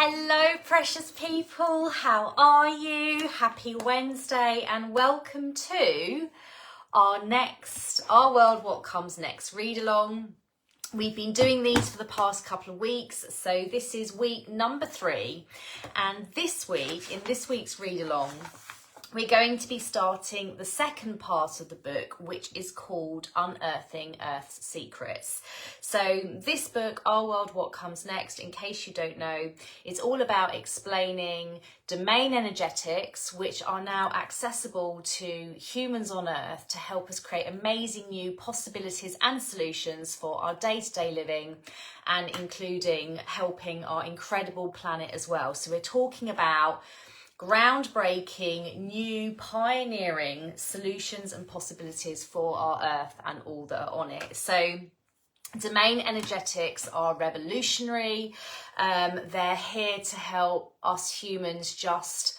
Hello precious people, how are you? Happy Wednesday and welcome to our World What Comes Next read along. We've been doing these for the past couple of weeks, so this is week number 3, and this week, in this week's read along, we're going to be starting the second part of the book, which is called Unearthing Earth's Secrets. So this book, Our World What Comes Next, in case you don't know, is all about explaining domain energetics, which are now accessible to humans on Earth to help us create amazing new possibilities and solutions for our day-to-day living, and including helping our incredible planet as well. So we're talking about groundbreaking, new, pioneering solutions and possibilities for our Earth and all that are on it. So domain energetics are revolutionary. They're here to help us humans just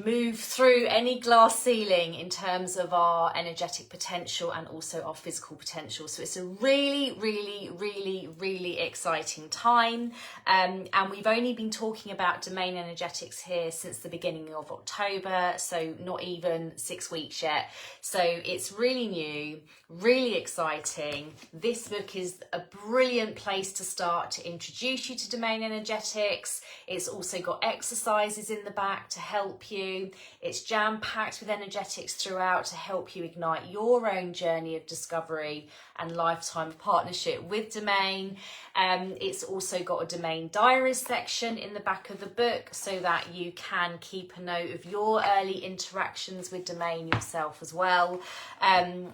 move through any glass ceiling in terms of our energetic potential and also our physical potential. So it's a really, really, really, really exciting time. And we've only been talking about domain energetics here since the beginning of October, so not even 6 weeks yet. So it's really new, really exciting. This book is a brilliant place to start to introduce you to domain energetics. It's also got exercises in the back to help you. It's jam-packed with energetics throughout to help you ignite your own journey of discovery and lifetime partnership with domain. It's also got a domain diaries section in the back of the book so that you can keep a note of your early interactions with domain yourself as well.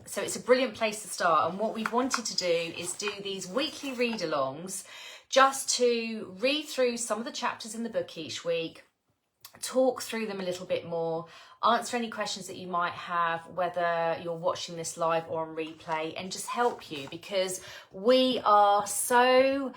So it's a brilliant place to start, and what we've wanted to do is do these weekly read-alongs just to read through some of the chapters in the book each week, talk through them a little bit more, answer any questions that you might have, whether you're watching this live or on replay, and just help you, because we are so,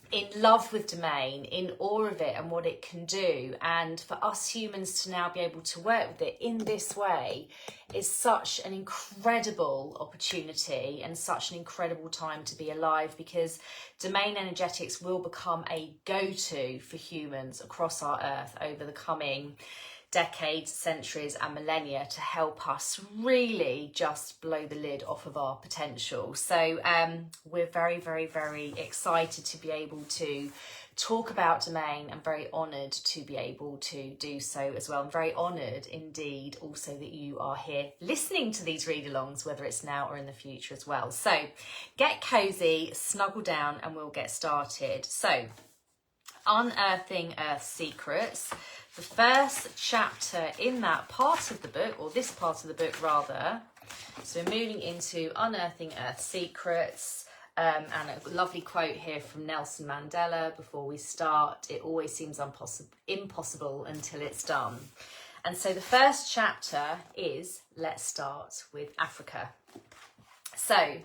in love with domain, in awe of it and what it can do. And for us humans to now be able to work with it in this way is such an incredible opportunity and such an incredible time to be alive, because domain energetics will become a go-to for humans across our Earth over the coming decades, centuries and millennia to help us really just blow the lid off of our potential. So we're very, very, very excited to be able to talk about domain, and very honoured to be able to do so as well. I'm very honoured indeed also that you are here listening to these read-alongs, whether it's now or in the future as well. So get cosy, snuggle down, and we'll get started. So Unearthing Earth's Secrets. The first chapter in that part of the book, or this part of the book rather, so we're moving into Unearthing Earth's Secrets, and a lovely quote here from Nelson Mandela before we start: it always seems impossible until it's done. And so the first chapter is, let's start with Africa. So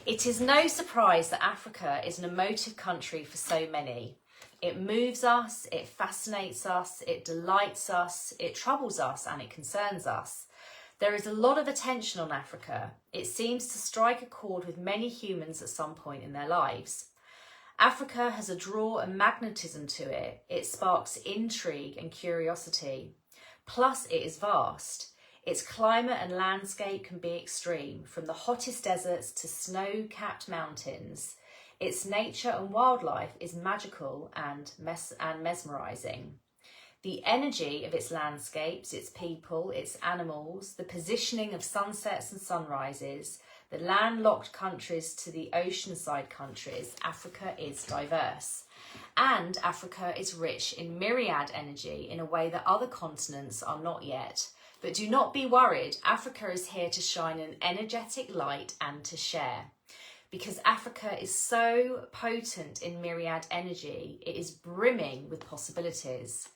it is no surprise that Africa is an emotive country for so many. It moves us, it fascinates us, it delights us, it troubles us, and it concerns us. There is a lot of attention on Africa. It seems to strike a chord with many humans at some point in their lives. Africa has a draw and magnetism to it. It sparks intrigue and curiosity. Plus, it is vast. Its climate and landscape can be extreme, from the hottest deserts to snow-capped mountains. Its nature and wildlife is magical and mesmerising. The energy of its landscapes, its people, its animals, the positioning of sunsets and sunrises, the landlocked countries to the oceanside countries, Africa is diverse. And Africa is rich in myriad energy in a way that other continents are not yet. But do not be worried, Africa is here to shine an energetic light and to share. Because Africa is so potent in myriad energy, it is brimming with possibilities.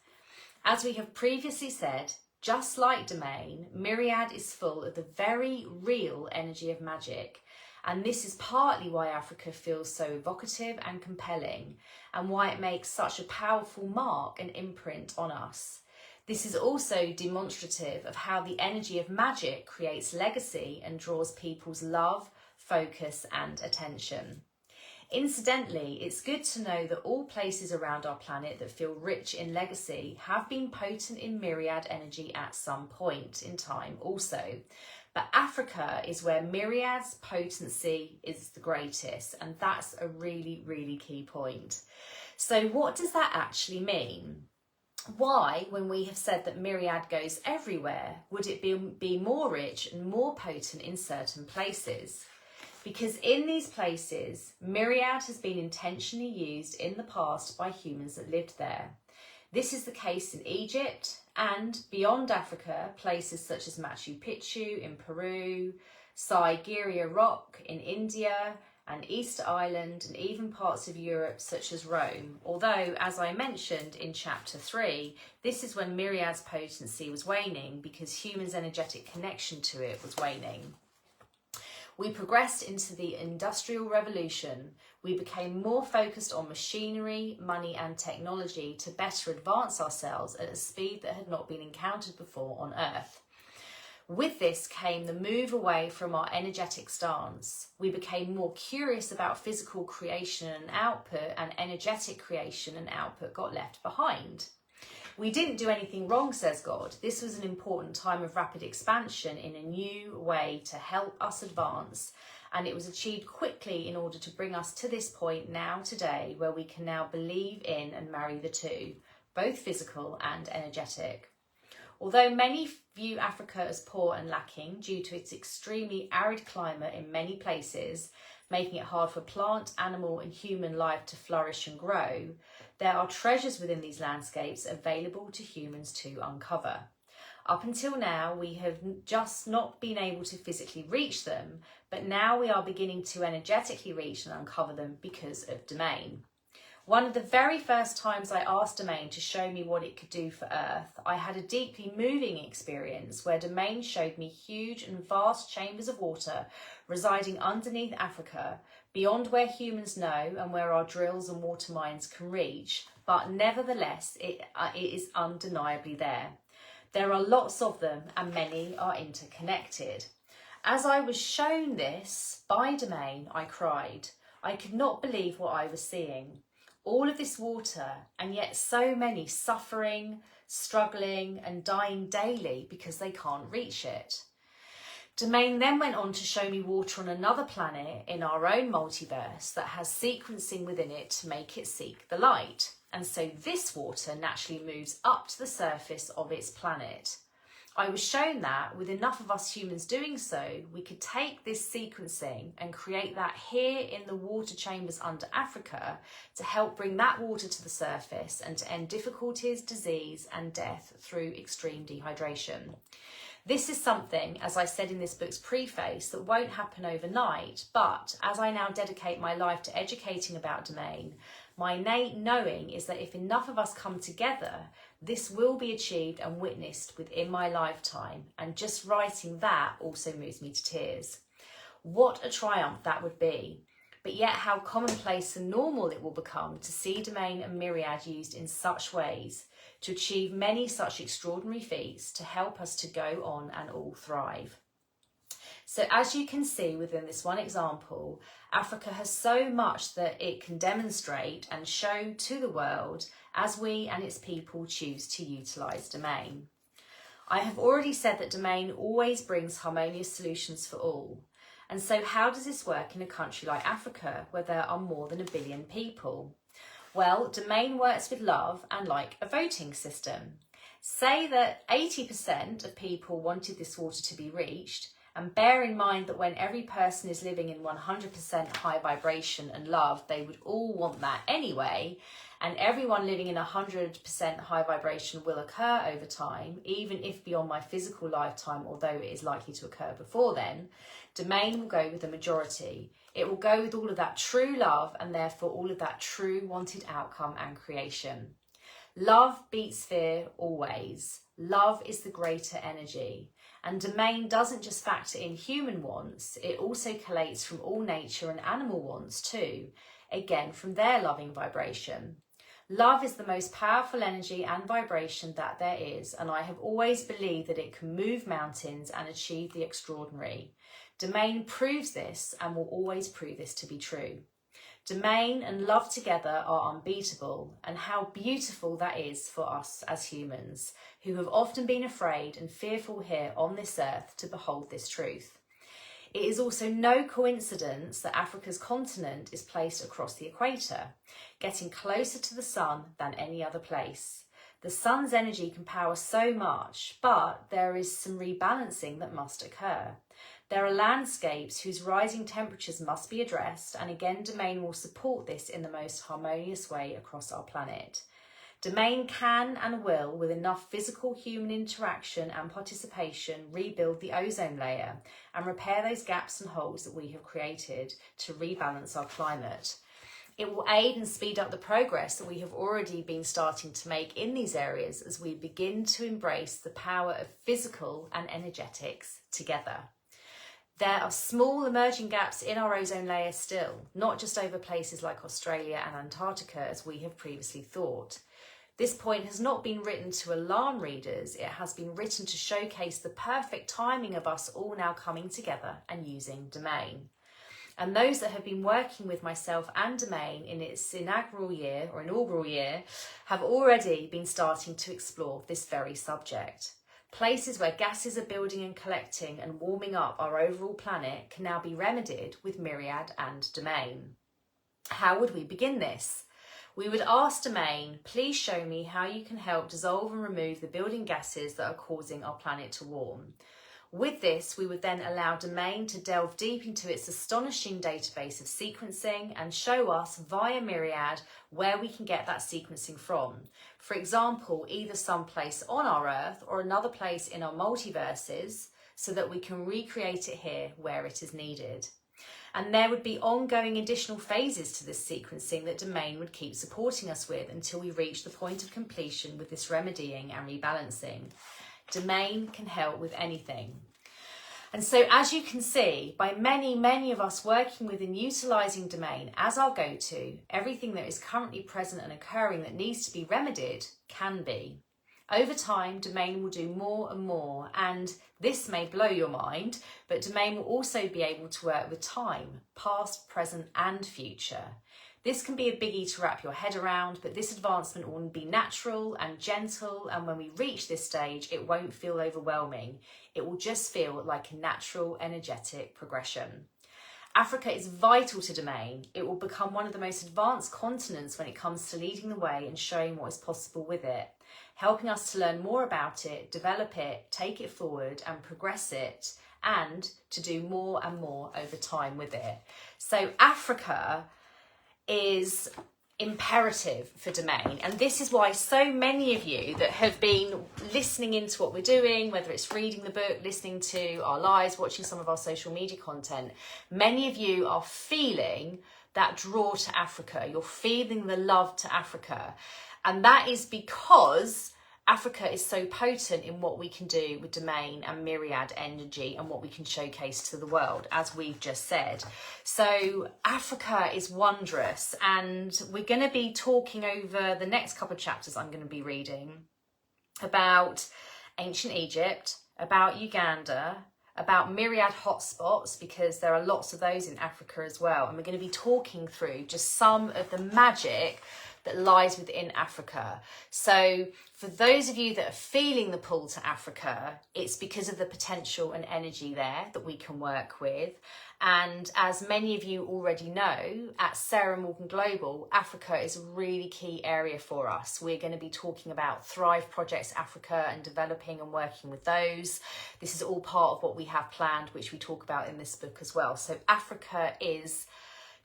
As we have previously said, just like domain, myriad is full of the very real energy of magic. And this is partly why Africa feels so evocative and compelling, and why it makes such a powerful mark and imprint on us. This is also demonstrative of how the energy of magic creates legacy and draws people's love, focus and attention. Incidentally, it's good to know that all places around our planet that feel rich in legacy have been potent in myriad energy at some point in time also. But Africa is where myriad's potency is the greatest, and that's a really, really key point. So what does that actually mean? Why, when we have said that myriad goes everywhere, would it be more rich and more potent in certain places? Because in these places, myriad has been intentionally used in the past by humans that lived there. This is the case in Egypt and beyond Africa, places such as Machu Picchu in Peru, Sigiriya Rock in India, and Easter Island, and even parts of Europe such as Rome. Although, as I mentioned in chapter 3, this is when myriad's potency was waning because humans' energetic connection to it was waning. We progressed into the Industrial Revolution. We became more focused on machinery, money and technology to better advance ourselves at a speed that had not been encountered before on Earth. With this came the move away from our energetic stance. We became more curious about physical creation and output, and energetic creation and output got left behind. We didn't do anything wrong, says God. This was an important time of rapid expansion in a new way to help us advance, and it was achieved quickly in order to bring us to this point now today where we can now believe in and marry the two, both physical and energetic. Although many view Africa as poor and lacking due to its extremely arid climate in many places, making it hard for plant, animal and human life to flourish and grow, there are treasures within these landscapes available to humans to uncover. Up until now, we have just not been able to physically reach them, but now we are beginning to energetically reach and uncover them because of Domain. One of the very first times I asked Domain to show me what it could do for Earth, I had a deeply moving experience where Domain showed me huge and vast chambers of water residing underneath Africa, beyond where humans know and where our drills and water mines can reach, but nevertheless it is undeniably there. There are lots of them and many are interconnected. As I was shown this by Domain, I cried. I could not believe what I was seeing. All of this water, and yet so many suffering, struggling and dying daily because they can't reach it. Domain then went on to show me water on another planet in our own multiverse that has sequencing within it to make it seek the light. And so this water naturally moves up to the surface of its planet. I was shown that with enough of us humans doing so, we could take this sequencing and create that here in the water chambers under Africa to help bring that water to the surface and to end difficulties, disease and death through extreme dehydration. This is something, as I said in this book's preface, that won't happen overnight, but as I now dedicate my life to educating about Domain, my innate knowing is that if enough of us come together, this will be achieved and witnessed within my lifetime, and just writing that also moves me to tears. What a triumph that would be, but yet how commonplace and normal it will become to see Domain and Myriad used in such ways, to achieve many such extraordinary feats to help us to go on and all thrive. So as you can see within this one example, Africa has so much that it can demonstrate and show to the world as we and its people choose to utilise Domain. I have already said that Domain always brings harmonious solutions for all. And so how does this work in a country like Africa, where there are more than 1 billion people? Well, Domain works with love and like a voting system. Say that 80% of people wanted this water to be reached, and bear in mind that when every person is living in 100% high vibration and love, they would all want that anyway, and everyone living in 100% high vibration will occur over time, even if beyond my physical lifetime, although it is likely to occur before then. Domain will go with the majority. It will go with all of that true love and therefore all of that true wanted outcome and creation. Love beats fear always. Love is the greater energy. And Domain doesn't just factor in human wants, it also collates from all nature and animal wants too, again from their loving vibration. Love is the most powerful energy and vibration that there is, and I have always believed that it can move mountains and achieve the extraordinary. Domain proves this and will always prove this to be true. Domain and love together are unbeatable, and how beautiful that is for us as humans, who have often been afraid and fearful here on this earth to behold this truth. It is also no coincidence that Africa's continent is placed across the equator, getting closer to the sun than any other place. The sun's energy can power so much, but there is some rebalancing that must occur. There are landscapes whose rising temperatures must be addressed, and again, Domain will support this in the most harmonious way across our planet. Domain can and will, with enough physical human interaction and participation, rebuild the ozone layer and repair those gaps and holes that we have created to rebalance our climate. It will aid and speed up the progress that we have already been starting to make in these areas as we begin to embrace the power of physical and energetics together. There are small emerging gaps in our ozone layer still, not just over places like Australia and Antarctica as we have previously thought. This point has not been written to alarm readers, it has been written to showcase the perfect timing of us all now coming together and using Domain. And those that have been working with myself and Domain in its inaugural year have already been starting to explore this very subject. Places where gases are building and collecting and warming up our overall planet can now be remedied with Myriad and Domain. How would we begin this? We would ask Domain, please show me how you can help dissolve and remove the building gases that are causing our planet to warm. With this, we would then allow Domain to delve deep into its astonishing database of sequencing and show us via Myriad where we can get that sequencing from. For example, either someplace on our Earth or another place in our multiverses, so that we can recreate it here where it is needed. And there would be ongoing additional phases to this sequencing that Domain would keep supporting us with until we reach the point of completion with this remedying and rebalancing. Domain can help with anything. And so, as you can see, by many of us working with and utilising Domain as our go-to, everything that is currently present and occurring that needs to be remedied can be. Over time, Domain will do more and more, and this may blow your mind, but Domain will also be able to work with time, past, present and future. This can be a biggie to wrap your head around, but this advancement will be natural and gentle, and when we reach this stage, it won't feel overwhelming. It will just feel like a natural, energetic progression. Africa is vital to Domain. It will become one of the most advanced continents when it comes to leading the way and showing what is possible with it, helping us to learn more about it, develop it, take it forward and progress it, and to do more and more over time with it. So Africa is imperative for Domain, and this is why so many of you that have been listening into what we're doing, whether it's reading the book, listening to our lives, watching some of our social media content, many of you are feeling that draw to Africa. You're feeling the love to Africa, and that is because Africa is so potent in what we can do with Domain and Myriad energy and what we can showcase to the world, as we've just said. So Africa is wondrous, and we're going to be talking over the next couple of chapters I'm going to be reading about ancient Egypt, about Uganda, about Myriad hotspots, because there are lots of those in Africa as well. And we're going to be talking through just some of the magic that lies within Africa. So for those of you that are feeling the pull to Africa, it's because of the potential and energy there that we can work with. And as many of you already know, at Sarah Morgan Global, Africa is a really key area for us. We're going to be talking about Thrive Projects Africa and developing and working with those. This is all part of what we have planned, which we talk about in this book as well. So Africa is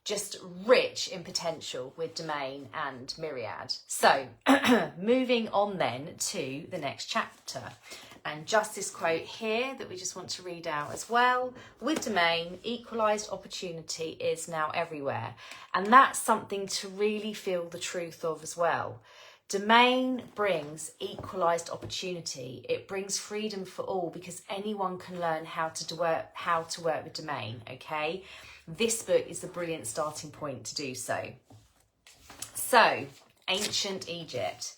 just rich in potential with Domain and Myriad. So moving on then to the next chapter, and just this quote here that we just want to read out as well. With Domain, equalised opportunity is now everywhere, and that's something to really feel the truth of as well. Domain brings equalised opportunity. It brings freedom for all, because anyone can learn how to work with Domain, okay? This book is the brilliant starting point to do so. So, ancient Egypt.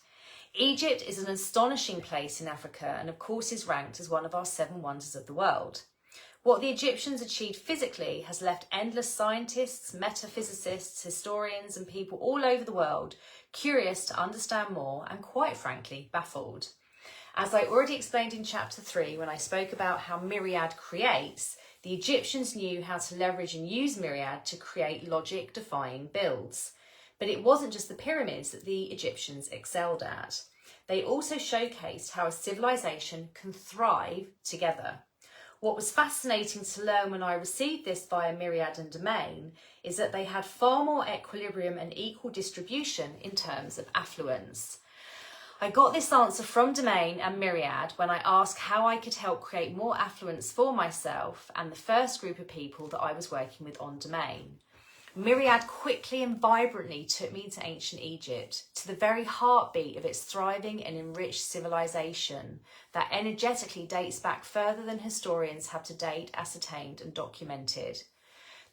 Egypt is an astonishing place in Africa, and of course is ranked as one of our 7 wonders of the world. What the Egyptians achieved physically has left endless scientists, metaphysicists, historians and people all over the world curious to understand more and, quite frankly, baffled. As I already explained in chapter 3 when I spoke about how Myriad creates, the Egyptians knew how to leverage and use Myriad to create logic-defying builds. But it wasn't just the pyramids that the Egyptians excelled at. They also showcased how a civilization can thrive together. What was fascinating to learn when I received this via Myriad and Domain is that they had far more equilibrium and equal distribution in terms of affluence. I got this answer from Domain and Myriad when I asked how I could help create more affluence for myself and the first group of people that I was working with on Domain. Myriad quickly and vibrantly took me to ancient Egypt, to the very heartbeat of its thriving and enriched civilization that energetically dates back further than historians have to date ascertained and documented.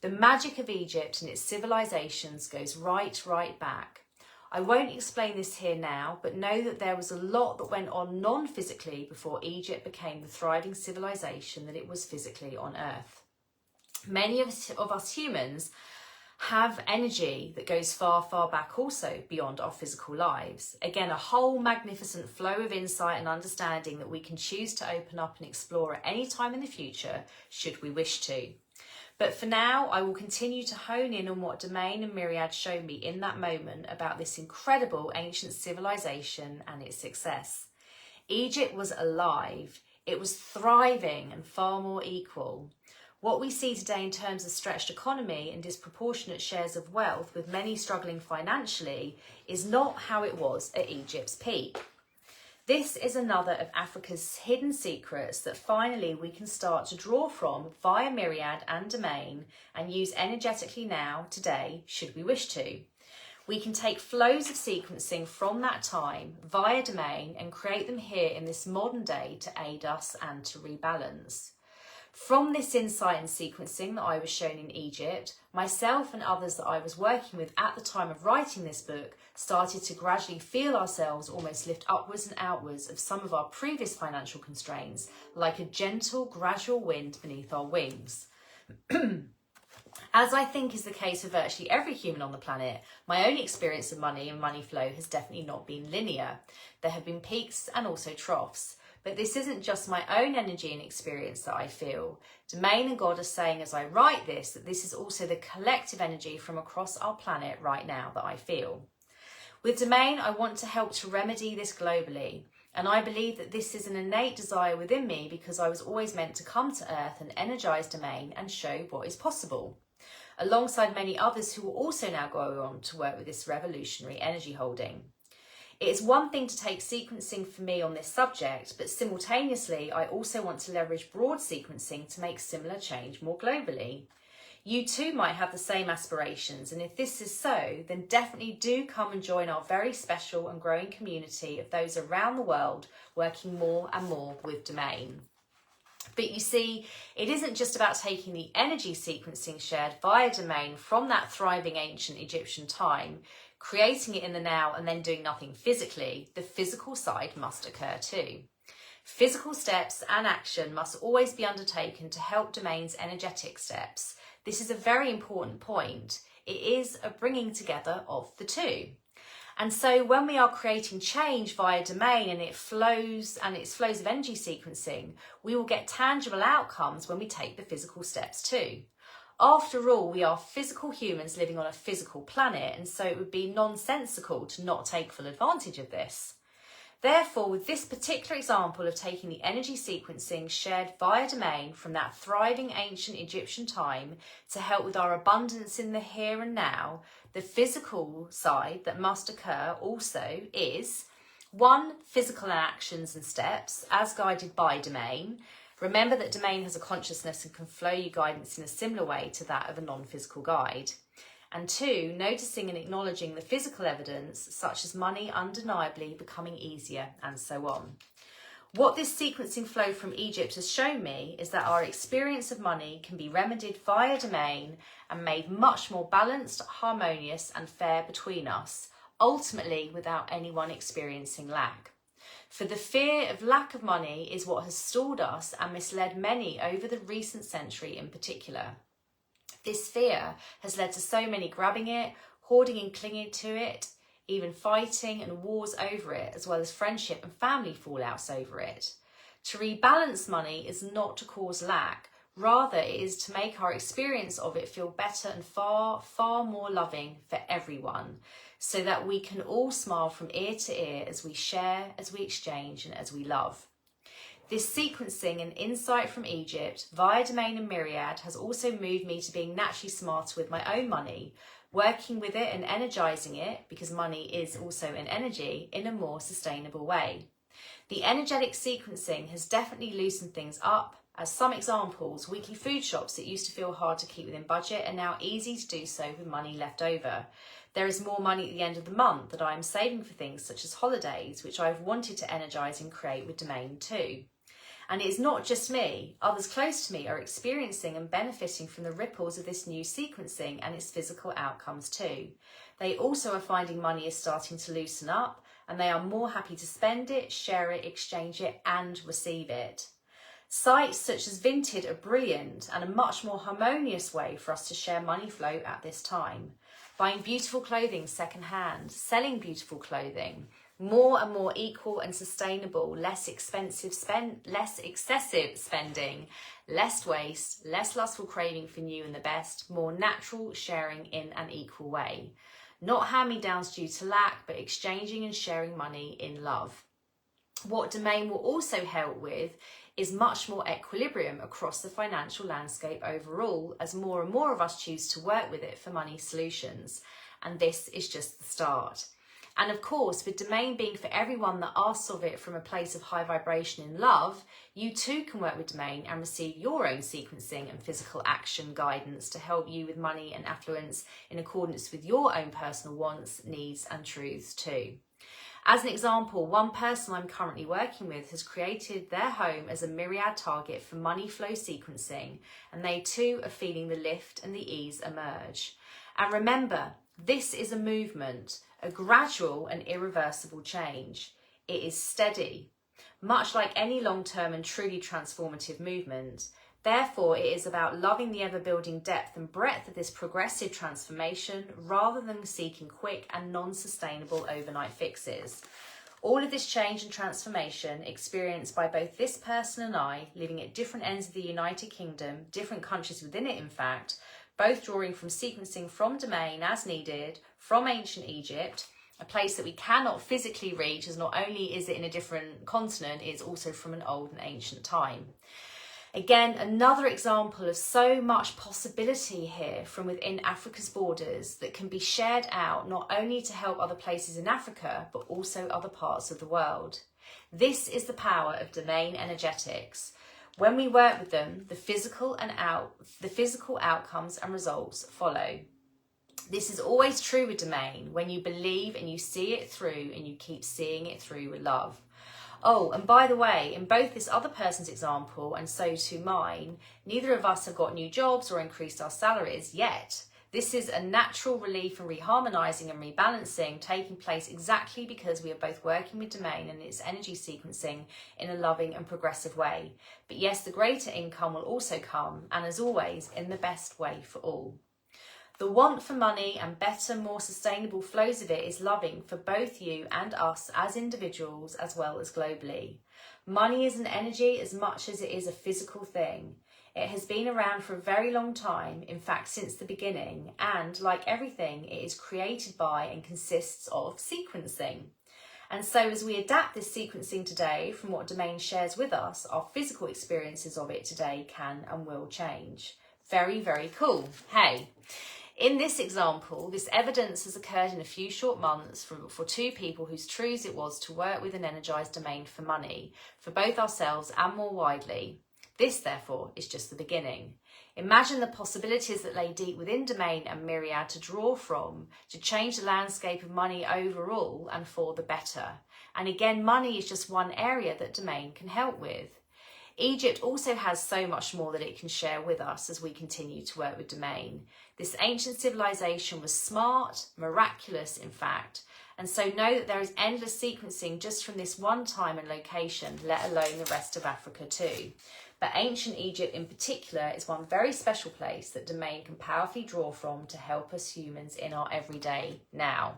The magic of Egypt and its civilizations goes right back. I won't explain this here now, but know that there was a lot that went on non-physically before Egypt became the thriving civilization that it was physically on Earth. Many of us humans have energy that goes far back also beyond our physical lives. Again, a whole magnificent flow of insight and understanding that we can choose to open up and explore at any time in the future, should we wish to. But for now, I will continue to hone in on what Domain and Myriad showed me in that moment about this incredible ancient civilization and its success. Egypt was alive, it was thriving and far more equal. What we see today in terms of stretched economy and disproportionate shares of wealth, with many struggling financially, is not how it was at Egypt's peak. This is another of Africa's hidden secrets that finally we can start to draw from via Myriad and Domain and use energetically now, today, should we wish to. We can take flows of sequencing from that time via Domain and create them here in this modern day to aid us and to rebalance. From this insight and sequencing that I was shown in Egypt, myself and others that I was working with at the time of writing this book started to gradually feel ourselves almost lift upwards and outwards of some of our previous financial constraints, like a gentle, gradual wind beneath our wings. As I think is the case for virtually every human on the planet, my own experience of money and money flow has definitely not been linear. There have been peaks and also troughs. But this isn't just my own energy and experience that I feel. Domain and God are saying as I write this that this is also the collective energy from across our planet right now that I feel. With Domain, I want to help to remedy this globally. And I believe that this is an innate desire within me because I was always meant to come to Earth and energize Domain and show what is possible, alongside many others who will also now go on to work with this revolutionary energy holding. It is one thing to take sequencing for me on this subject, but simultaneously I also want to leverage broad sequencing to make similar change more globally. You too might have the same aspirations, and if this is so, then definitely do come and join our very special and growing community of those around the world working more and more with Domain. But you see, it isn't just about taking the energy sequencing shared via Domain from that thriving ancient Egyptian time, creating it in the now and then doing nothing physically. The physical side must occur too. Physical steps and action must always be undertaken to help Domain's energetic steps. This is a very important point. It is a bringing together of the two. And so when we are creating change via Domain and its flows of energy sequencing, we will get tangible outcomes when we take the physical steps too. After all, we are physical humans living on a physical planet, and so it would be nonsensical to not take full advantage of this. Therefore, with this particular example of taking the energy sequencing shared via Domain from that thriving ancient Egyptian time to help with our abundance in the here and now, the physical side that must occur also is 1. Physical actions and steps as guided by Domain. Remember that Domain has a consciousness and can flow you guidance in a similar way to that of a non-physical guide. And 2, noticing and acknowledging the physical evidence, such as money undeniably becoming easier, and so on. What this sequencing flow from Egypt has shown me is that our experience of money can be remedied via Domain and made much more balanced, harmonious and fair between us, ultimately without anyone experiencing lack. For the fear of lack of money is what has stalled us and misled many over the recent century in particular. This fear has led to so many grabbing it, hoarding and clinging to it, even fighting and wars over it, as well as friendship and family fallouts over it. To rebalance money is not to cause lack, rather it is to make our experience of it feel better and far, far more loving for everyone, so that we can all smile from ear to ear as we share, as we exchange, and as we love. This sequencing and insight from Egypt via Domain and Myriad has also moved me to being naturally smarter with my own money, working with it and energizing it, because money is also an energy, in a more sustainable way. The energetic sequencing has definitely loosened things up. As some examples, weekly food shops that used to feel hard to keep within budget are now easy to do so with money left over. There is more money at the end of the month that I am saving for things such as holidays, which I have wanted to energize and create with Domain too. And it is not just me. Others close to me are experiencing and benefiting from the ripples of this new sequencing and its physical outcomes too. They also are finding money is starting to loosen up, and they are more happy to spend it, share it, exchange it, and receive it. Sites such as Vinted are brilliant and a much more harmonious way for us to share money flow at this time. Buying beautiful clothing secondhand, selling beautiful clothing, more and more equal and sustainable, less excessive spending, less waste, less lustful craving for new and the best, more natural sharing in an equal way. Not hand-me-downs due to lack, but exchanging and sharing money in love. What Domain will also help with is much more equilibrium across the financial landscape overall, as more and more of us choose to work with it for money solutions. And this is just the start. And of course, with Domain being for everyone that asks of it from a place of high vibration in love, you too can work with Domain and receive your own sequencing and physical action guidance to help you with money and affluence in accordance with your own personal wants, needs and truths too. As an example, one person I'm currently working with has created their home as a Myriad target for money flow sequencing, and they too are feeling the lift and the ease emerge. And remember, this is a movement, a gradual and irreversible change. It is steady, much like any long-term and truly transformative movement. Therefore, it is about loving the ever-building depth and breadth of this progressive transformation rather than seeking quick and non-sustainable overnight fixes. All of this change and transformation experienced by both this person and I, living at different ends of the United Kingdom, different countries within it in fact, both drawing from sequencing from Domain as needed, from ancient Egypt, a place that we cannot physically reach, as not only is it in a different continent, it's also from an old and ancient time. Again, another example of so much possibility here from within Africa's borders that can be shared out not only to help other places in Africa, but also other parts of the world. This is the power of Domain energetics. When we work with them, the physical outcomes and results follow. This is always true with Domain, when you believe and you see it through and you keep seeing it through with love. Oh, and by the way, in both this other person's example and so too mine, neither of us have got new jobs or increased our salaries yet. This is a natural relief and reharmonizing and rebalancing taking place exactly because we are both working with Domain and its energy sequencing in a loving and progressive way. But yes, the greater income will also come, and as always, in the best way for all. The want for money and better, more sustainable flows of it is loving for both you and us as individuals as well as globally. Money is an energy as much as it is a physical thing. It has been around for a very long time, in fact since the beginning, and like everything, it is created by and consists of sequencing. And so as we adapt this sequencing today from what Domain shares with us, our physical experiences of it today can and will change. Very, very cool. Hey. In this example, this evidence has occurred in a few short months for two people whose truths it was to work with an energised Domain for money, for both ourselves and more widely. This, therefore, is just the beginning. Imagine the possibilities that lay deep within Domain and Myriad to draw from, to change the landscape of money overall and for the better. And again, money is just one area that Domain can help with. Egypt also has so much more that it can share with us as we continue to work with Domain. This ancient civilization was smart, miraculous in fact, and so know that there is endless sequencing just from this one time and location, let alone the rest of Africa too. But ancient Egypt in particular is one very special place that Domain can powerfully draw from to help us humans in our everyday now.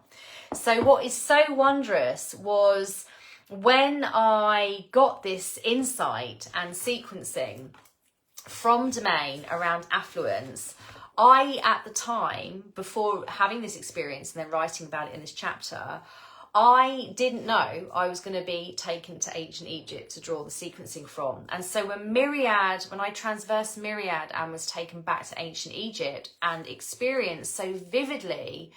So what is so wondrous was when I got this insight and sequencing from Domain around affluence, I, at the time, before having this experience and then writing about it in this chapter, I didn't know I was going to be taken to ancient Egypt to draw the sequencing from. And so when I transversed Myriad and was taken back to ancient Egypt and experienced so vividly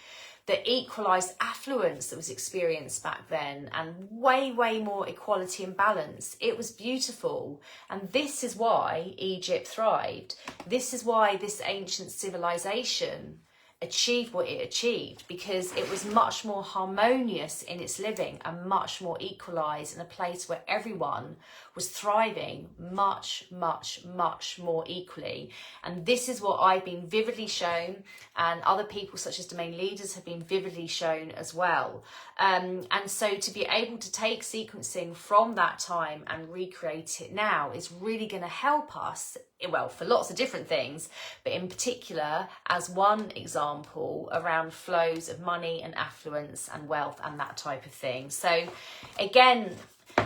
the equalised affluence that was experienced back then and way, way more equality and balance, it was beautiful. And this is why Egypt thrived. This is why this ancient civilization achieved what it achieved, because it was much more harmonious in its living and much more equalised, in a place where everyone was thriving much, much, much more equally. And this is what I've been vividly shown, and other people such as Domain leaders have been vividly shown as well. And so to be able to take sequencing from that time and recreate it now is really going to help us, well, for lots of different things, but in particular, as one example, around flows of money and affluence and wealth and that type of thing. So again,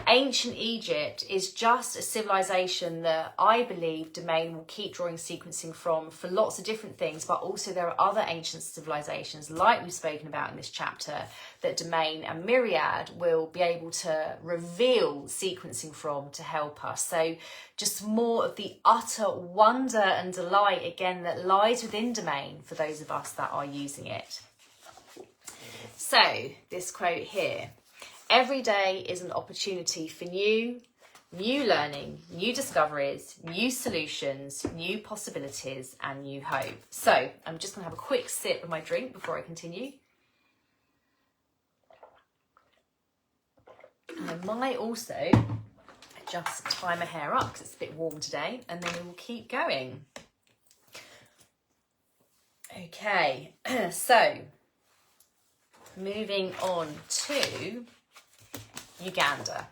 ancient Egypt is just a civilization that I believe Domain will keep drawing sequencing from for lots of different things, but also there are other ancient civilizations, like we've spoken about in this chapter, that Domain and Myriad will be able to reveal sequencing from to help us. So just more of the utter wonder and delight, again, that lies within Domain for those of us that are using it. So this quote here: every day is an opportunity for new learning, new discoveries, new solutions, new possibilities, and new hope. So I'm just going to have a quick sip of my drink before I continue. And I might also just tie my hair up because it's a bit warm today, and then we will keep going. Okay, so moving on to Uganda.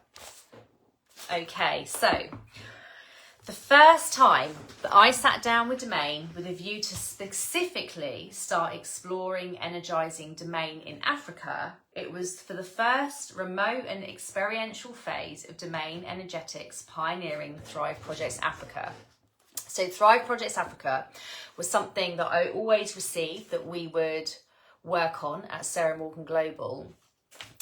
Okay, so the first time that I sat down with Domain with a view to specifically start exploring energising Domain in Africa, it was for the first remote and experiential phase of Domain Energetics pioneering Thrive Projects Africa. So Thrive Projects Africa was something that I always received that we would work on at Sarah Morgan Global.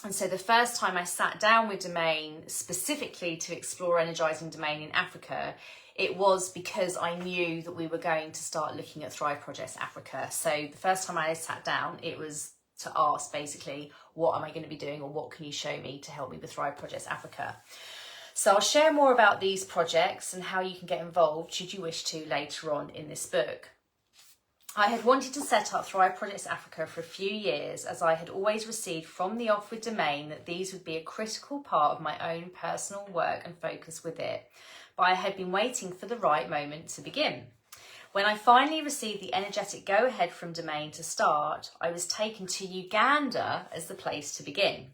And so the first time I sat down with Domain specifically to explore energising Domain in Africa, it was because I knew that we were going to start looking at Thrive Projects Africa. So the first time I sat down, it was to ask basically, what am I going to be doing, or what can you show me to help me with Thrive Projects Africa? So I'll share more about these projects and how you can get involved should you wish to later on in this book. I had wanted to set up Thrive Projects Africa for a few years, as I had always received from the off with Domain that these would be a critical part of my own personal work and focus with it. But I had been waiting for the right moment to begin. When I finally received the energetic go-ahead from Domain to start, I was taken to Uganda as the place to begin.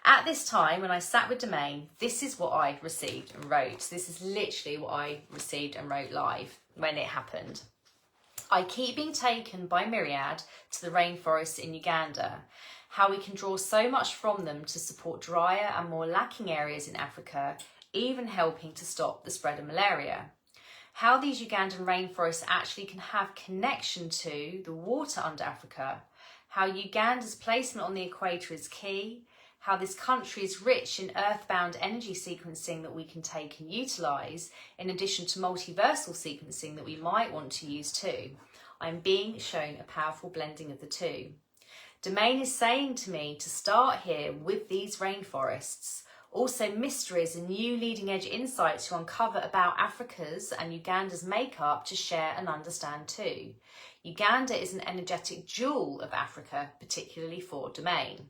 At this time, when I sat with Domain, this is what I received and wrote. This is literally what I received and wrote live when it happened. I keep being taken by Myriad to the rainforests in Uganda, how we can draw so much from them to support drier and more lacking areas in Africa, even helping to stop the spread of malaria. How these Ugandan rainforests actually can have connection to the water under Africa, how Uganda's placement on the equator is key, how this country is rich in earthbound energy sequencing that we can take and utilise, in addition to multiversal sequencing that we might want to use too. I'm being shown a powerful blending of the two. Domain is saying to me to start here with these rainforests, also mysteries and new leading edge insights to uncover about Africa's and Uganda's makeup to share and understand too. Uganda is an energetic jewel of Africa, particularly for Domain.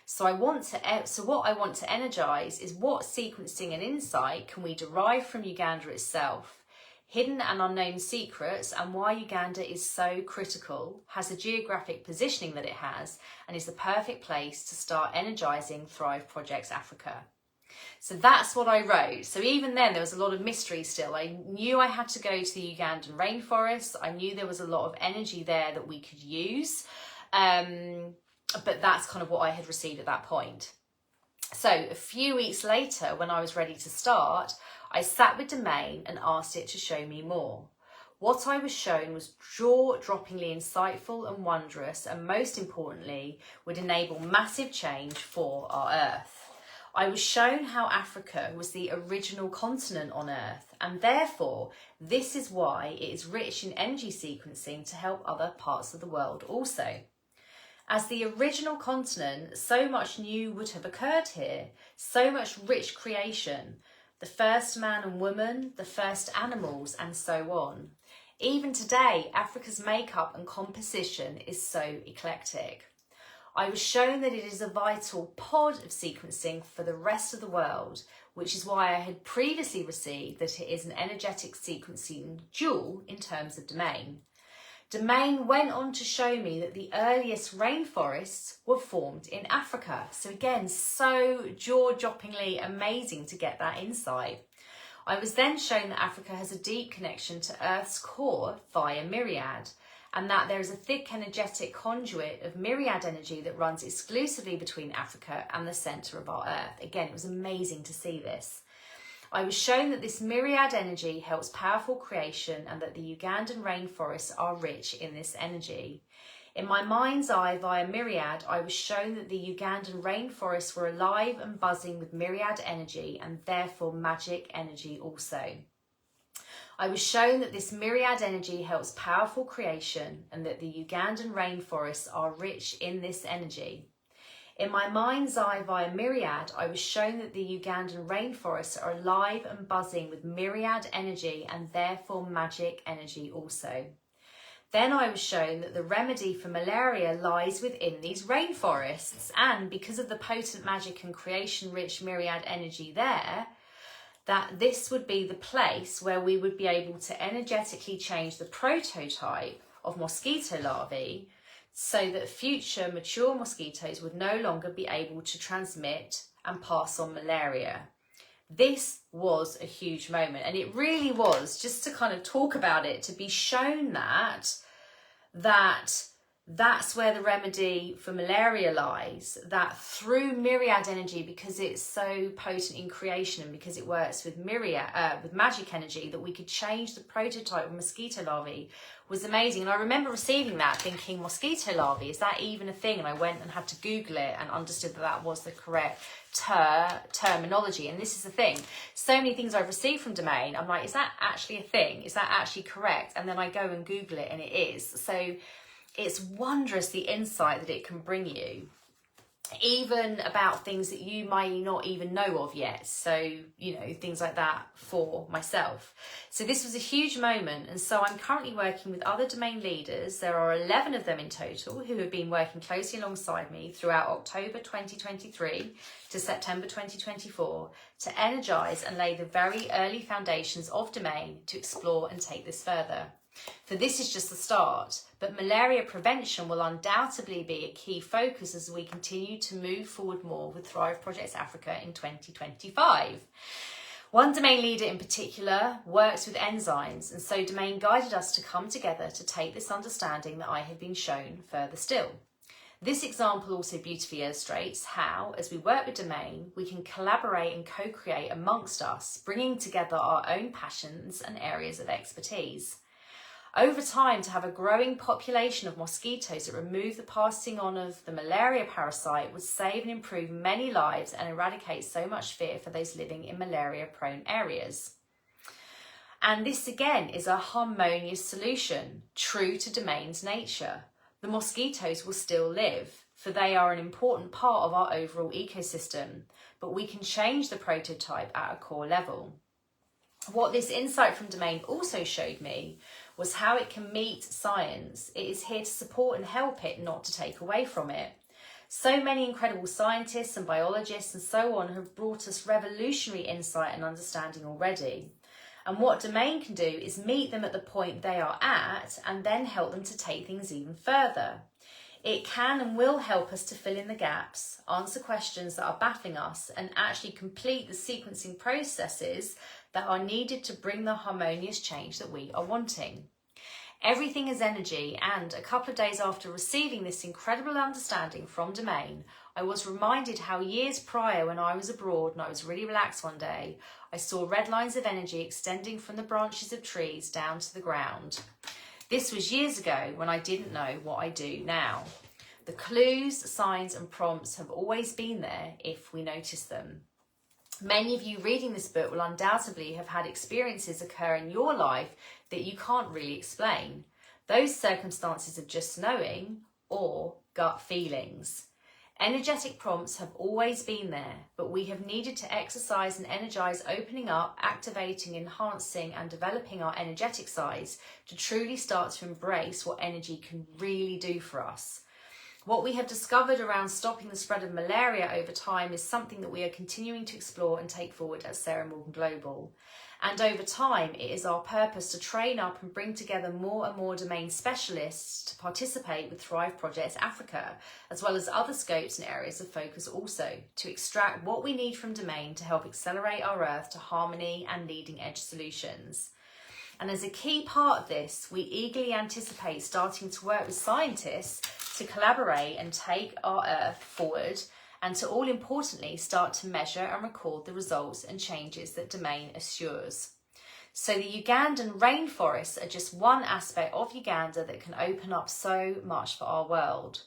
So what I want to energize is what sequencing and insight can we derive from Uganda itself, hidden and unknown secrets, and why Uganda is so critical, has the geographic positioning that it has, and is the perfect place to start energizing Thrive Projects Africa. So that's what I wrote. So even then there was a lot of mystery still. I knew I had to go to the Ugandan rainforest. I knew there was a lot of energy there that we could use. But that's kind of what I had received at that point. So a few weeks later, when I was ready to start, I sat with Domain and asked it to show me more. What I was shown was jaw-droppingly insightful and wondrous, and most importantly, would enable massive change for our Earth. I was shown how Africa was the original continent on Earth, and therefore this is why it is rich in energy sequencing to help other parts of the world also. As the original continent, so much new would have occurred here, so much rich creation, the first man and woman, the first animals, and so on. Even today, Africa's makeup and composition is so eclectic. I was shown that it is a vital pod of sequencing for the rest of the world, which is why I had previously received that it is an energetic sequencing jewel in terms of domain. Domain went on to show me that the earliest rainforests were formed in Africa. So again, so jaw-droppingly amazing to get that insight. I was then shown that Africa has a deep connection to Earth's core via Myriad, and that there is a thick energetic conduit of Myriad energy that runs exclusively between Africa and the centre of our Earth. Again, it was amazing to see this. I was shown that this Myriad energy helps powerful creation and that the Ugandan rainforests are rich in this energy. In my mind's eye via Myriad, I was shown that the Ugandan rainforests were alive and buzzing with Myriad energy and therefore magic energy also. I was shown that this Myriad energy helps powerful creation and that the Ugandan rainforests are rich in this energy. In my mind's eye via Myriad, I was shown that the Ugandan rainforests are alive and buzzing with Myriad energy and therefore magic energy also. Then I was shown that the remedy for malaria lies within these rainforests, and because of the potent magic and creation-rich Myriad energy there, that this would be the place where we would be able to energetically change the prototype of mosquito larvae so that future mature mosquitoes would no longer be able to transmit and pass on malaria. This was a huge moment, and it really was, just to kind of talk about it, to be shown that's where the remedy for malaria lies, that through Myriad energy, because it's so potent in creation and because it works with with magic energy, that we could change the prototype of mosquito larvae was amazing. And I remember receiving that thinking, mosquito larvae, is that even a thing? And I went and had to Google it and understood that that was the correct terminology. And this is the thing, so many things I've received from Domain, I'm like, is that actually a thing? Is that actually correct? And then I go and Google it and it is. So it's wondrous the insight that it can bring you, even about things that you may not even know of yet. So, you know, things like that for myself. So this was a huge moment. And so I'm currently working with other Domain leaders. There are 11 of them in total who have been working closely alongside me throughout October 2023 to September 2024 to energize and lay the very early foundations of Domain to explore and take this further. For this is just the start, but malaria prevention will undoubtedly be a key focus as we continue to move forward more with Thrive Projects Africa in 2025. One Domain leader in particular works with enzymes, and so Domain guided us to come together to take this understanding that I had been shown further still. This example also beautifully illustrates how, as we work with Domain, we can collaborate and co-create amongst us, bringing together our own passions and areas of expertise. Over time, to have a growing population of mosquitoes that remove the passing on of the malaria parasite would save and improve many lives and eradicate so much fear for those living in malaria-prone areas. And this again is a harmonious solution, true to Domain's nature. The mosquitoes will still live, for they are an important part of our overall ecosystem, but we can change the prototype at a core level. What this insight from Domain also showed me was how it can meet science. It is here to support and help it, not to take away from it. So many incredible scientists and biologists and so on have brought us revolutionary insight and understanding already. And what Domain can do is meet them at the point they are at and then help them to take things even further. It can and will help us to fill in the gaps, answer questions that are baffling us, and actually complete the sequencing processes that are needed to bring the harmonious change that we are wanting. Everything is energy, and a couple of days after receiving this incredible understanding from Domain, I was reminded how years prior, when I was abroad and I was really relaxed one day, I saw red lines of energy extending from the branches of trees down to the ground. This was years ago when I didn't know what I do now. The clues, signs and prompts have always been there if we notice them. Many of you reading this book will undoubtedly have had experiences occur in your life that you can't really explain. Those circumstances of just knowing or gut feelings. Energetic prompts have always been there, but we have needed to exercise and energize opening up, activating, enhancing and developing our energetic sides to truly start to embrace what energy can really do for us. What we have discovered around stopping the spread of malaria over time is something that we are continuing to explore and take forward at Sarah Morgan Global. And over time, it is our purpose to train up and bring together more and more domain specialists to participate with Thrive Projects Africa, as well as other scopes and areas of focus also, to extract what we need from domain to help accelerate our Earth to harmony and leading edge solutions. And as a key part of this, we eagerly anticipate starting to work with scientists to collaborate and take our Earth forward, and to all importantly start to measure and record the results and changes that Domain assures. So the Ugandan rainforests are just one aspect of Uganda that can open up so much for our world.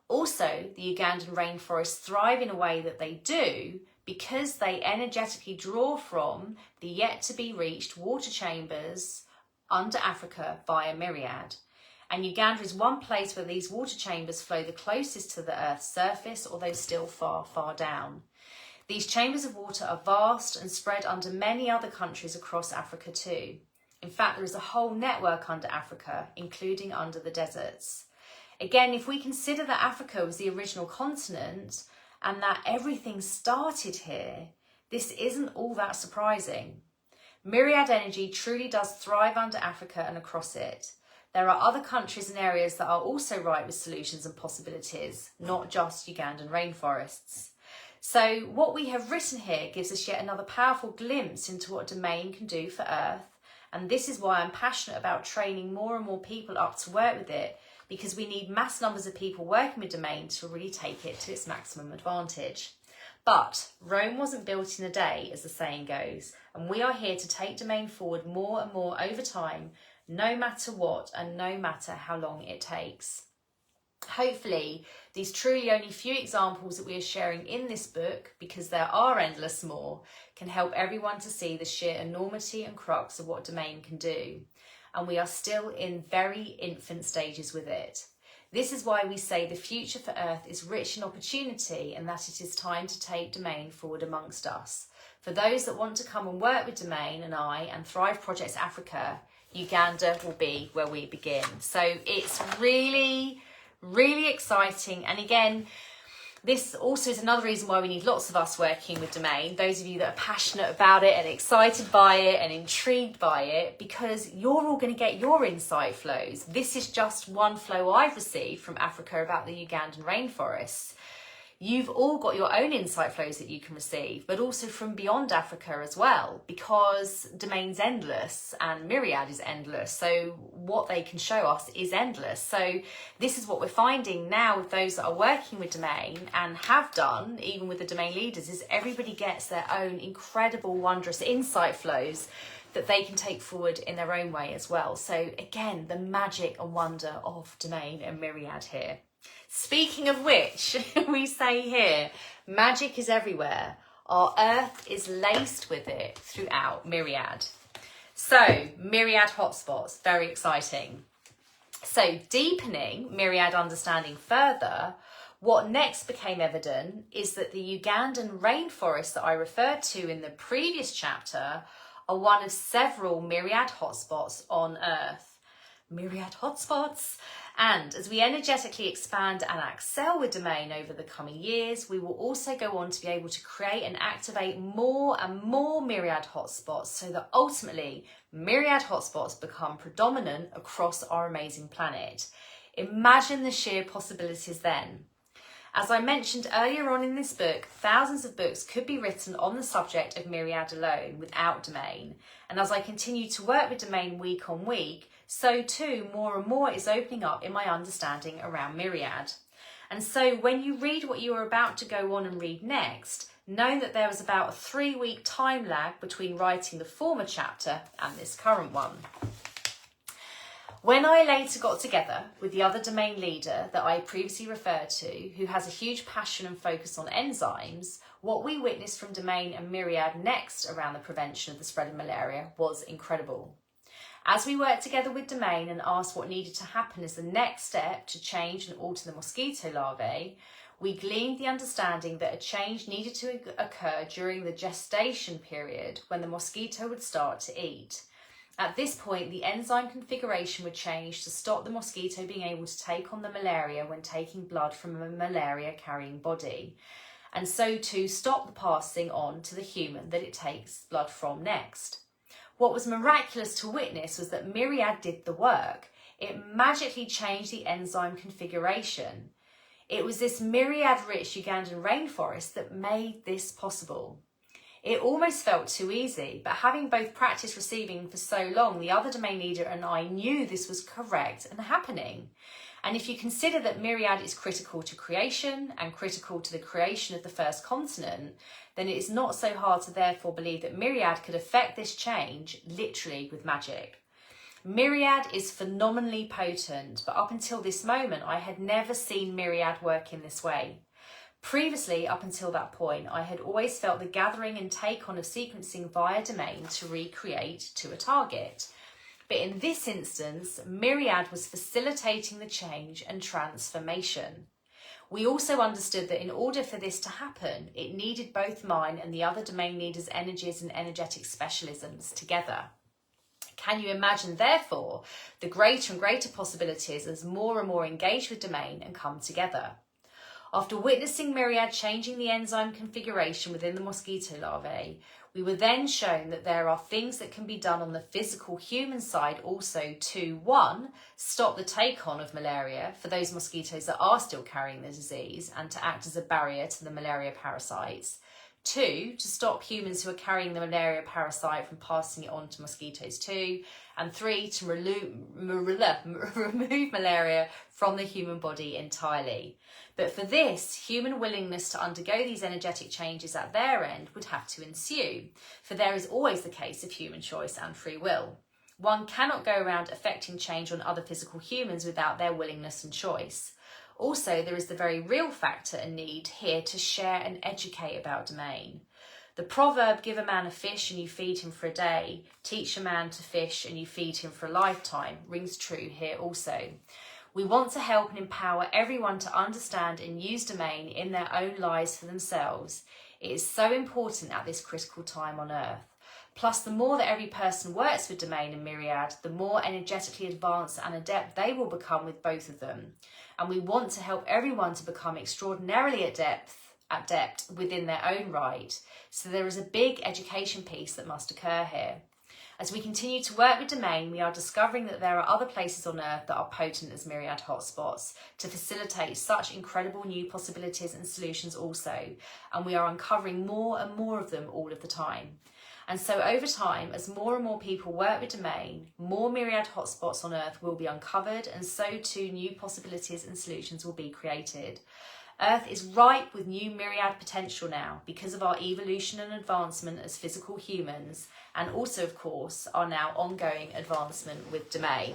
Also, the Ugandan rainforests thrive in a way that they do because they energetically draw from the yet to be reached water chambers under Africa via Myriad. And Uganda is one place where these water chambers flow the closest to the Earth's surface, although still far, far down. These chambers of water are vast and spread under many other countries across Africa too. In fact, there is a whole network under Africa, including under the deserts. Again, if we consider that Africa was the original continent and that everything started here, this isn't all that surprising. Myriad energy truly does thrive under Africa and across it. There are other countries and areas that are also ripe with solutions and possibilities, not just Ugandan rainforests. So what we have written here gives us yet another powerful glimpse into what Domain can do for Earth. And this is why I'm passionate about training more and more people up to work with it, because we need mass numbers of people working with Domain to really take it to its maximum advantage. But Rome wasn't built in a day, as the saying goes, and we are here to take Domain forward more and more over time, no matter what and no matter how long it takes. Hopefully, these truly only few examples that we are sharing in this book, because there are endless more, can help everyone to see the sheer enormity and crux of what Domain can do. And we are still in very infant stages with it. This is why we say the future for Earth is rich in opportunity and that it is time to take Domain forward amongst us. For those that want to come and work with Domain and I and Thrive Projects Africa, Uganda will be where we begin. So it's really, really exciting. And again, this also is another reason why we need lots of us working with Domain, those of you that are passionate about it and excited by it and intrigued by it, because you're all going to get your insight flows. This is just one flow I've received from Africa about the Ugandan rainforests. You've all got your own insight flows that you can receive, but also from beyond Africa as well, because Domain's endless and Myriad is endless. So what they can show us is endless. So this is what we're finding now with those that are working with Domain and have done, even with the Domain leaders, is everybody gets their own incredible, wondrous insight flows that they can take forward in their own way as well. So again, the magic and wonder of Domain and Myriad here. Speaking of which, we say here, magic is everywhere. Our Earth is laced with it throughout Myriad. So, Myriad hotspots, very exciting. So, deepening Myriad understanding further, what next became evident is that the Ugandan rainforests that I referred to in the previous chapter are one of several Myriad hotspots on Earth. myriad hotspots. And as we energetically expand and excel with domain over the coming years, we will also go on to be able to create and activate more and more myriad hotspots so that ultimately myriad hotspots become predominant across our amazing planet. Imagine the sheer possibilities then. As I mentioned earlier on in this book, thousands of books could be written on the subject of myriad alone without domain. And as I continue to work with domain week on week, so too more and more is opening up in my understanding around myriad. And so when you read what you are about to go on and read next, know that there was about a 3-week time lag between writing the former chapter and this current one. When I later got together with the other domain leader that I previously referred to, who has a huge passion and focus on enzymes, what we witnessed from domain and myriad next around the prevention of the spread of malaria was incredible. As we worked together with domain and asked what needed to happen as the next step to change and alter the mosquito larvae, we gleaned the understanding that a change needed to occur during the gestation period when the mosquito would start to eat. At this point, the enzyme configuration would change to stop the mosquito being able to take on the malaria when taking blood from a malaria-carrying body, and so to stop the passing on to the human that it takes blood from next. What was miraculous to witness was that myriad did the work. It magically changed the enzyme configuration. It was this myriad-rich Ugandan rainforest that made this possible. It almost felt too easy, but having both practiced receiving for so long, the other domain leader and I knew this was correct and happening. And if you consider that myriad is critical to creation and critical to the creation of the first continent, then it is not so hard to therefore believe that myriad could affect this change literally with magic. Myriad is phenomenally potent, but up until this moment, I had never seen myriad work in this way. Previously, up until that point, I had always felt the gathering and take-on of sequencing via domain to recreate to a target. But in this instance, myriad was facilitating the change and transformation. We also understood that in order for this to happen, it needed both mine and the other domain leaders' energies and energetic specialisms together. Can you imagine, therefore, the greater and greater possibilities as more and more engage with domain and come together? After witnessing myriad changing the enzyme configuration within the mosquito larvae, we were then shown that there are things that can be done on the physical human side also to, 1, stop the take-on of malaria for those mosquitoes that are still carrying the disease and to act as a barrier to the malaria parasites. 2, to stop humans who are carrying the malaria parasite from passing it on to mosquitoes too. And 3, to remove malaria from the human body entirely. But for this, human willingness to undergo these energetic changes at their end would have to ensue, for there is always the case of human choice and free will. One cannot go around affecting change on other physical humans without their willingness and choice. Also, there is the very real factor and need here to share and educate about domain. The proverb, give a man a fish and you feed him for a day, teach a man to fish and you feed him for a lifetime, rings true here also. We want to help and empower everyone to understand and use domain in their own lives for themselves. It is so important at this critical time on Earth. Plus, the more that every person works with domain and myriad, the more energetically advanced and adept they will become with both of them. And we want to help everyone to become extraordinarily adept within their own right. So there is a big education piece that must occur here. As we continue to work with domain, we are discovering that there are other places on Earth that are potent as myriad hotspots to facilitate such incredible new possibilities and solutions also. And we are uncovering more and more of them all of the time. And so over time, as more and more people work with domain, more myriad hotspots on Earth will be uncovered, and so too new possibilities and solutions will be created. Earth is ripe with new myriad potential now because of our evolution and advancement as physical humans, and also, of course, our now ongoing advancement with domain.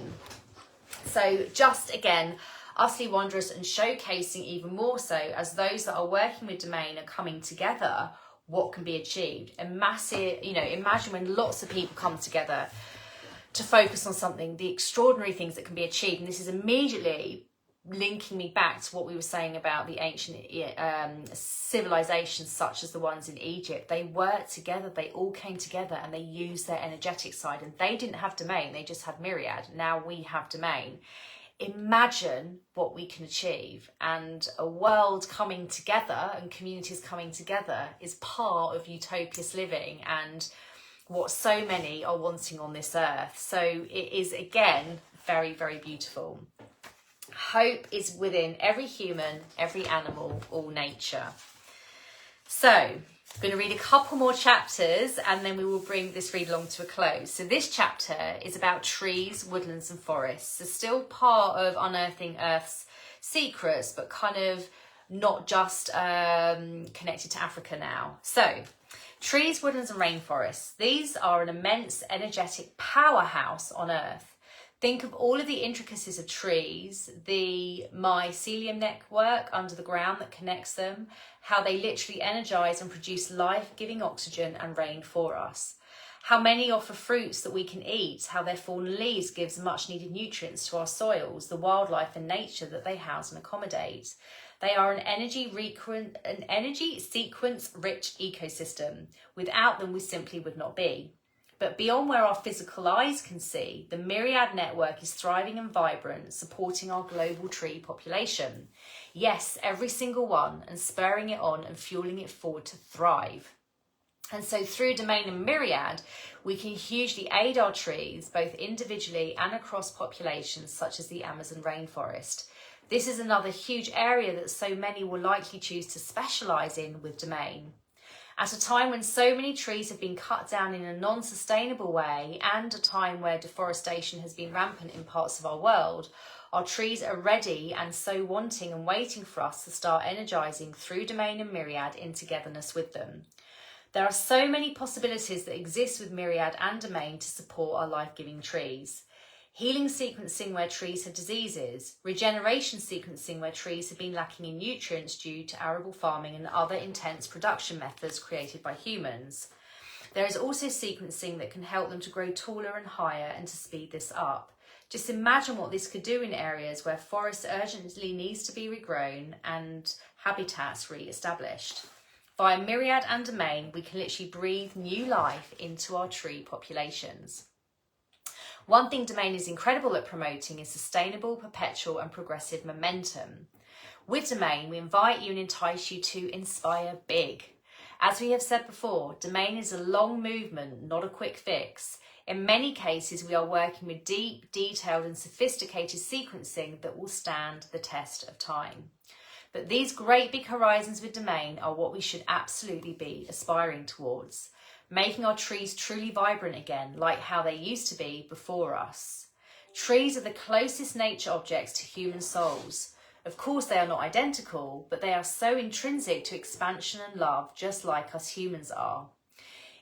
So just again, utterly wondrous and showcasing even more so as those that are working with domain are coming together, what can be achieved. A massive, imagine when lots of people come together to focus on something, the extraordinary things that can be achieved. And this is immediately linking me back to what we were saying about the ancient civilizations such as the ones in Egypt. They worked together, they all came together, and they used their energetic side, and they didn't have domain, they just had myriad. Now we have domain. Imagine what we can achieve, and a world coming together and communities coming together is part of utopious living and what so many are wanting on this earth. So it is, again, very, very beautiful. Hope is within every human, every animal, all nature. So I'm going to read a couple more chapters and then we will bring this read along to a close. So this chapter is about trees, woodlands and forests. So still part of unearthing Earth's secrets, but kind of not just connected to Africa now. So trees, woodlands and rainforests. These are an immense energetic powerhouse on Earth. Think of all of the intricacies of trees, the mycelium network under the ground that connects them, how they literally energize and produce life-giving oxygen and rain for us. How many offer fruits that we can eat, how their fallen leaves gives much needed nutrients to our soils, the wildlife and nature that they house and accommodate. They are an energy sequence rich ecosystem. Without them, we simply would not be. But beyond where our physical eyes can see, the myriad network is thriving and vibrant, supporting our global tree population. Yes, every single one, and spurring it on and fueling it forward to thrive. And so through domain and myriad, we can hugely aid our trees, both individually and across populations such as the Amazon rainforest. This is another huge area that so many will likely choose to specialise in with domain. At a time when so many trees have been cut down in a non-sustainable way, and a time where deforestation has been rampant in parts of our world, our trees are ready and so wanting and waiting for us to start energising through domain and myriad in togetherness with them. There are so many possibilities that exist with myriad and domain to support our life-giving trees. Healing sequencing where trees have diseases, regeneration sequencing where trees have been lacking in nutrients due to arable farming and other intense production methods created by humans. There is also sequencing that can help them to grow taller and higher and to speed this up. Just imagine what this could do in areas where forests urgently needs to be regrown and habitats re-established. Via myriad and domain, we can literally breathe new life into our tree populations. One thing domain is incredible at promoting is sustainable, perpetual and progressive momentum. With domain, we invite you and entice you to inspire big. As we have said before, domain is a long movement, not a quick fix. In many cases, we are working with deep, detailed and sophisticated sequencing that will stand the test of time. But these great big horizons with domain are what we should absolutely be aspiring towards. Making our trees truly vibrant again, like how they used to be before us. Trees are the closest nature objects to human souls. Of course, they are not identical, but they are so intrinsic to expansion and love, just like us humans are.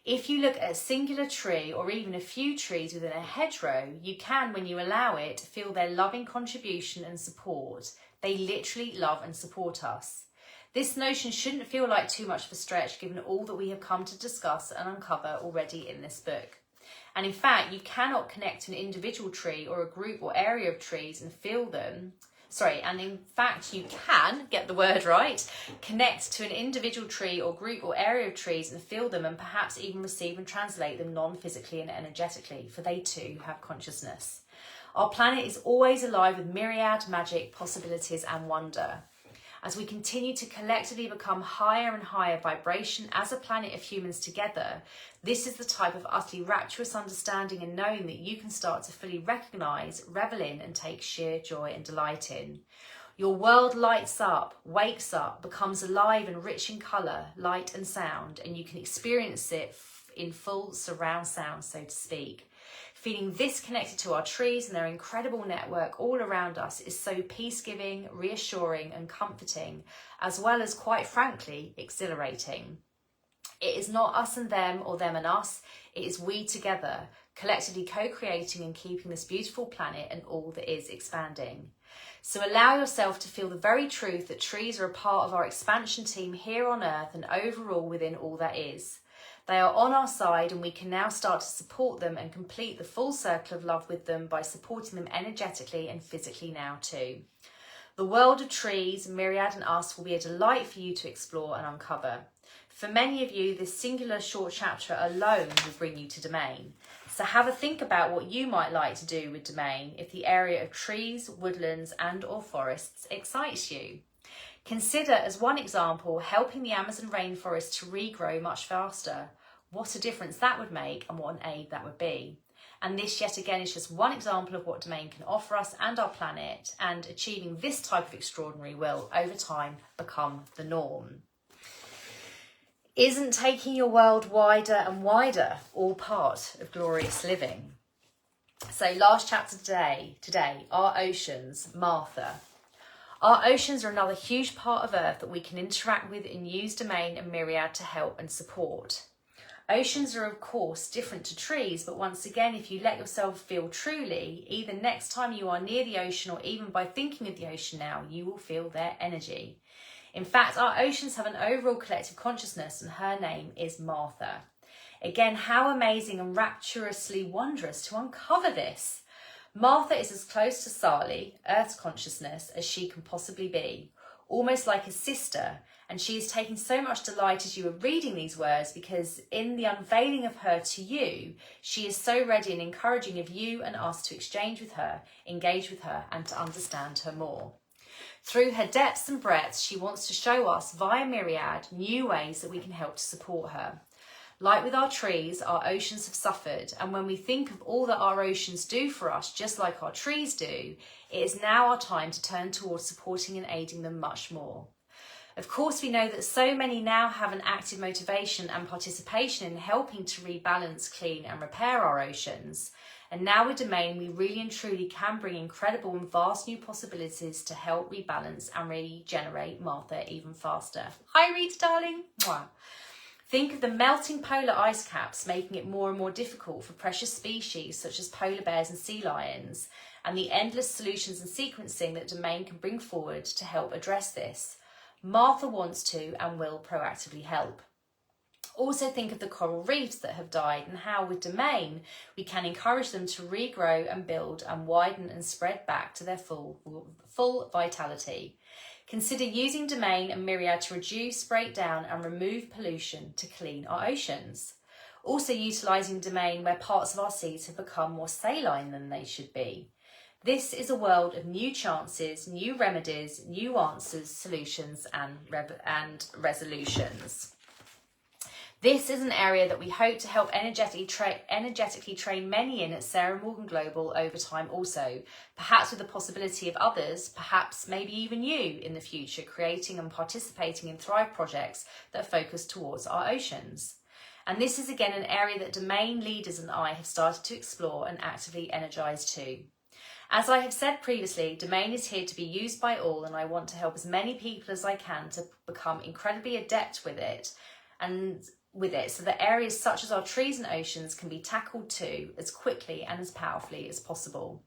If you look at a singular tree or even a few trees within a hedgerow, you can, when you allow it, feel their loving contribution and support. They literally love and support us. This notion shouldn't feel like too much of a stretch given all that we have come to discuss and uncover already in this book. And in fact, you cannot connect to an individual tree or a group or area of trees and feel them. And in fact, you can, get the word right, connect to an individual tree or group or area of trees and feel them and perhaps even receive and translate them non-physically and energetically, for they too have consciousness. Our planet is always alive with myriad magic, possibilities and wonder. As we continue to collectively become higher and higher vibration as a planet of humans together, this is the type of utterly rapturous understanding and knowing that you can start to fully recognise, revel in and take sheer joy and delight in. Your world lights up, wakes up, becomes alive and rich in colour, light and sound, and you can experience it in full surround sound, so to speak. Feeling this connected to our trees and their incredible network all around us is so peace-giving, reassuring and comforting, as well as, quite frankly, exhilarating. It is not us and them or them and us, it is we together, collectively co-creating and keeping this beautiful planet and all that is expanding. So allow yourself to feel the very truth that trees are a part of our expansion team here on Earth and overall within all that is. They are on our side and we can now start to support them and complete the full circle of love with them by supporting them energetically and physically now too. The world of trees, Myriad and us will be a delight for you to explore and uncover. For many of you, this singular short chapter alone will bring you to Domain. So have a think about what you might like to do with Domain if the area of trees, woodlands and/or forests excites you. Consider, as one example, helping the Amazon rainforest to regrow much faster. What a difference that would make and what an aid that would be. And this yet again is just one example of what Domain can offer us and our planet, and achieving this type of extraordinary will over time become the norm. Isn't taking your world wider and wider all part of glorious living? So last chapter today, our oceans, Martha. Our oceans are another huge part of Earth that we can interact with and use Domain and Myriad to help and support. Oceans are of course different to trees, but once again, if you let yourself feel truly, either next time you are near the ocean or even by thinking of the ocean now, you will feel their energy. In fact, our oceans have an overall collective consciousness and her name is Martha. Again, how amazing and rapturously wondrous to uncover this. Martha is as close to Sali, Earth's consciousness, as she can possibly be, almost like a sister, and she is taking so much delight as you are reading these words because in the unveiling of her to you, she is so ready and encouraging of you and us to exchange with her, engage with her and to understand her more. Through her depths and breadths, she wants to show us via Myriad new ways that we can help to support her. Like with our trees, our oceans have suffered, and when we think of all that our oceans do for us, just like our trees do, it is now our time to turn towards supporting and aiding them much more. Of course, we know that so many now have an active motivation and participation in helping to rebalance, clean and repair our oceans. And now with Domain, we really and truly can bring incredible and vast new possibilities to help rebalance and regenerate Martha even faster. Hi, Rita, darling. Mwah. Think of the melting polar ice caps, making it more and more difficult for precious species such as polar bears and sea lions, and the endless solutions and sequencing that Domain can bring forward to help address this. Martha wants to and will proactively help. Also think of the coral reefs that have died and how with Domain we can encourage them to regrow and build and widen and spread back to their full vitality. Consider using Domain and Myriad to reduce, break down and remove pollution to clean our oceans. Also utilising Domain where parts of our seas have become more saline than they should be. This is a world of new chances, new remedies, new answers, solutions and resolutions. This is an area that we hope to help energetically train many in at Sarah Morgan Global over time also, perhaps with the possibility of others, perhaps maybe even you in the future, creating and participating in Thrive projects that focus towards our oceans. And this is again an area that Domain leaders and I have started to explore and actively energise too. As I have said previously, Domain is here to be used by all, and I want to help as many people as I can to become incredibly adept with it so that areas such as our trees and oceans can be tackled too as quickly and as powerfully as possible.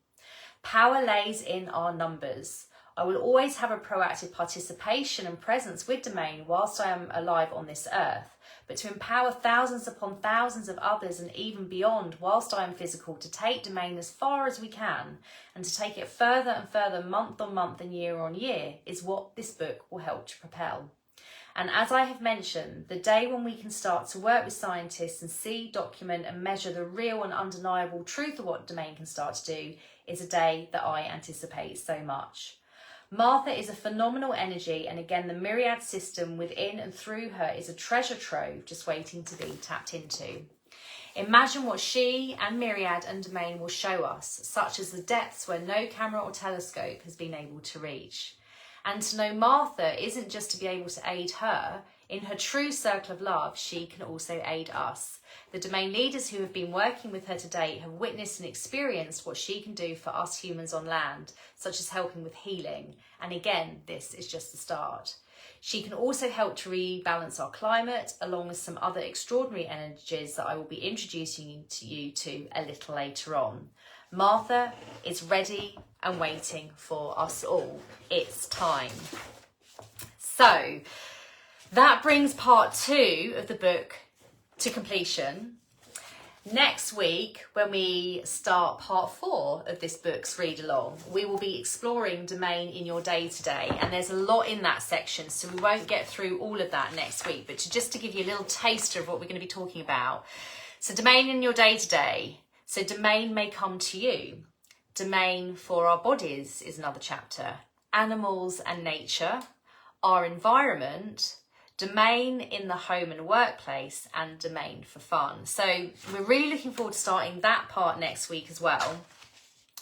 Power lays in our numbers. I will always have a proactive participation and presence with Domain whilst I am alive on this earth, but to empower thousands upon thousands of others and even beyond whilst I am physical to take Domain as far as we can and to take it further and further month on month and year on year is what this book will help to propel. And as I have mentioned, the day when we can start to work with scientists and see, document and measure the real and undeniable truth of what Domain can start to do is a day that I anticipate so much. Martha is a phenomenal energy, and again the Myriad system within and through her is a treasure trove just waiting to be tapped into. Imagine what she and Myriad and Domain will show us, such as the depths where no camera or telescope has been able to reach. And to know Martha isn't just to be able to aid her. In her true circle of love, she can also aid us. The Domain leaders who have been working with her to date have witnessed and experienced what she can do for us humans on land, such as helping with healing. And again, this is just the start. She can also help to rebalance our climate, along with some other extraordinary energies that I will be introducing to you to a little later on. Martha is ready and waiting for us all. It's time. So that brings part 2 of the book to completion. Next week, when we start part 4 of this book's read along, we will be exploring domain in your day-to-day, and there's a lot in that section, so we won't get through all of that next week, but just to give you a little taster of what we're going to be talking about. So domain in your day-to-day. So domain may come to you. Domain for our bodies is another chapter. Animals and nature, our environment, domain in the home and workplace, and domain for fun. So we're really looking forward to starting that part next week as well.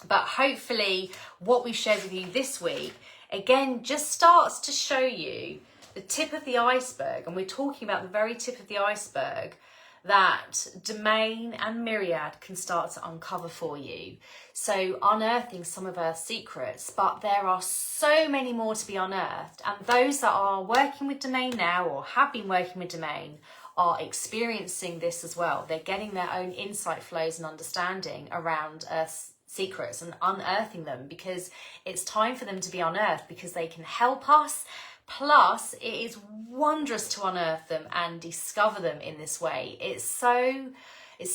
But hopefully what we shared with you this week, again, just starts to show you the tip of the iceberg. And we're talking about the very tip of the iceberg that domain and myriad can start to uncover for you. So unearthing some of Earth's secrets, but there are so many more to be unearthed, and those that are working with domain now or have been working with domain are experiencing this as well. They're getting their own insight flows and understanding around Earth's secrets and unearthing them, because it's time for them to be unearthed, because they can help us. Plus, it is wondrous to unearth them and discover them in this way. It's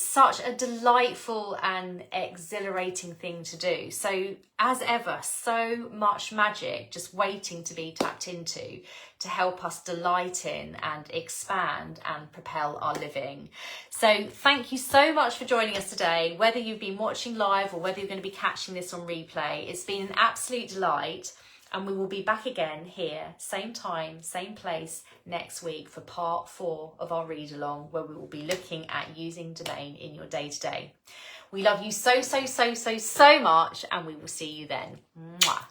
such a delightful and exhilarating thing to do. So, as ever, so much magic just waiting to be tapped into to help us delight in and expand and propel our living. So, thank you so much for joining us today. Whether you've been watching live or whether you're going to be catching this on replay, it's been an absolute delight. And we will be back again here, same time, same place next week for part 4 of our read along, where we will be looking at using domain in your day-to-day. We love you so much, and we will see you then. Mwah.